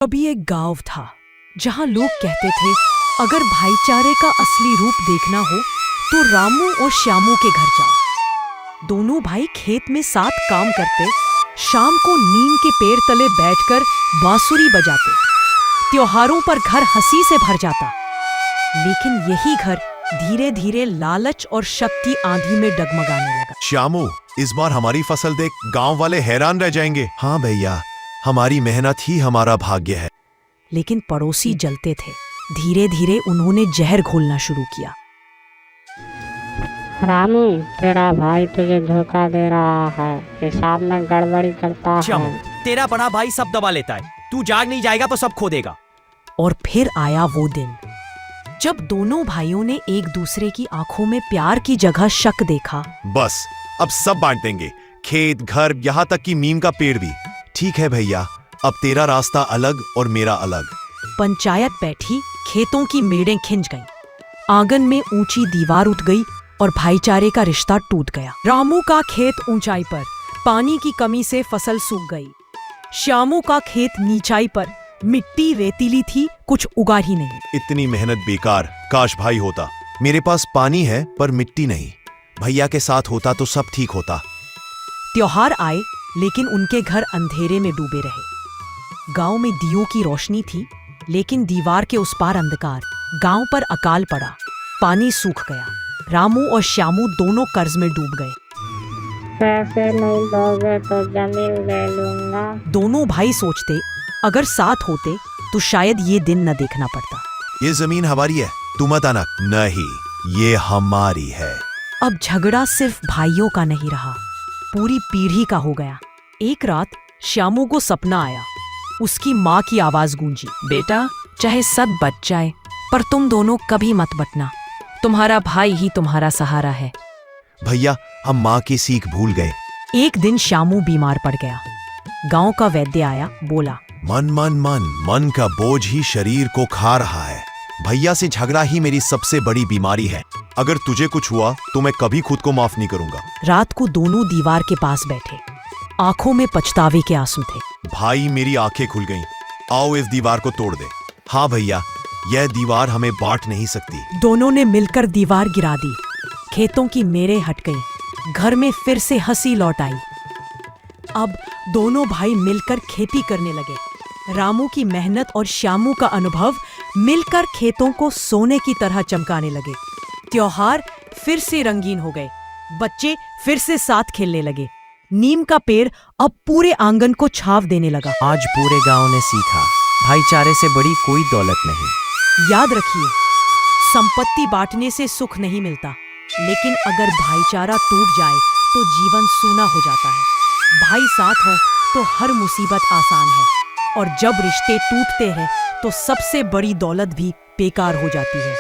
अभी एक गांव था जहां लोग कहते थे अगर भाईचारे का असली रूप देखना हो तो रामू और श्यामू के घर जाओ। दोनों भाई खेत में साथ काम करते, शाम को नीम के पेड़ तले बैठकर बांसुरी बजाते। त्योहारों पर घर हंसी से भर जाता। लेकिन यही घर धीरे धीरे लालच और शक की आंधी में डगमगाने लगा। श्यामू, इस बार हमारी फसल देख गांव वाले हैरान रह जाएंगे। हाँ भैया, हमारी मेहनत ही हमारा भाग्य है। लेकिन पड़ोसी जलते थे। धीरे धीरे उन्होंने जहर घोलना शुरू किया। रामू, तेरा भाई तुझे धोखा दे रहा है, हिसाब में गड़बड़ी करता है। तेरा बड़ा भाई सब दबा लेता है, तू जाग नहीं जाएगा तो सब खो देगा। और फिर आया वो दिन जब दोनों भाइयों ने एक दूसरे की आंखों में प्यार की जगह शक देखा। बस अब सब बांट देंगे, खेत, घर, यहाँ तक कि नीम का पेड़ भी। ठीक है भैया, अब तेरा रास्ता अलग और मेरा अलग। पंचायत बैठी, खेतों की मेड़ें खिंच गईं। आंगन में ऊंची दीवार उठ गई और भाईचारे का रिश्ता टूट गया। रामू का खेत ऊंचाई पर, पानी की कमी से फसल सूख गई। श्यामू का खेत नीचाई पर, मिट्टी रेतीली थी, कुछ उगा ही नहीं। इतनी मेहनत बेकार। काश भाई होता। मेरे पास पानी है पर मिट्टी नहीं। भैया के साथ होता तो सब ठीक होता। त्योहार आए लेकिन उनके घर अंधेरे में डूबे रहे। गांव में दियों की रोशनी थी लेकिन दीवार के उस पार अंधकार। गांव पर अकाल पड़ा, पानी सूख गया। रामू और श्यामू दोनों कर्ज में डूब गए। पैसे नहीं दोगे तो जमीन ले लूंगा। दोनों भाई सोचते अगर साथ होते तो शायद ये दिन न देखना पड़ता। ये जमीन हमारी है, तू मत आना। नहीं, ये हमारी है। अब झगड़ा सिर्फ भाइयों का नहीं रहा, पूरी पीढ़ी का हो गया। एक रात श्यामू को सपना आया। उसकी माँ की आवाज गूंजी, बेटा, चाहे सब बच जाए पर तुम दोनों कभी मत बटना। तुम्हारा भाई ही तुम्हारा सहारा है। भैया, हम माँ की सीख भूल गए। एक दिन श्यामू बीमार पड़ गया। गांव का वैद्य आया, बोला, मन का बोझ ही शरीर को खा रहा है। भैया से झगड़ा ही मेरी सबसे बड़ी बीमारी है। अगर तुझे कुछ हुआ तो मैं कभी खुद को माफ नहीं करूंगा। रात को दोनों दीवार के पास बैठे, आंखों में पछतावे के आंसू थे। भाई, मेरी आंखें खुल गईं। आओ इस दीवार को तोड़ दे। हाँ भैया, यह दीवार हमें बांट नहीं सकती। दोनों ने मिलकर दीवार गिरा दी। खेतों की मेड़ें हट गईं। घर में फिर से हंसी लौट आई। अब दोनों भाई मिलकर खेती करने लगे। रामू की मेहनत और श्यामू का अनुभव मिलकर खेतों को सोने की तरह चमकाने लगे। त्योहार फिर से रंगीन हो गए। बच्चे फिर से साथ खेलने लगे। नीम का पेड़ अब पूरे आंगन को छाव देने लगा। आज पूरे गांव ने सीखा, भाईचारे से बड़ी कोई दौलत नहीं। याद रखिए, संपत्ति बांटने से सुख नहीं मिलता, लेकिन अगर भाईचारा टूट जाए तो जीवन सूना हो जाता है। भाई साथ हो तो हर मुसीबत आसान है, और जब रिश्ते टूटते हैं तो सबसे बड़ी दौलत भी बेकार हो जाती है।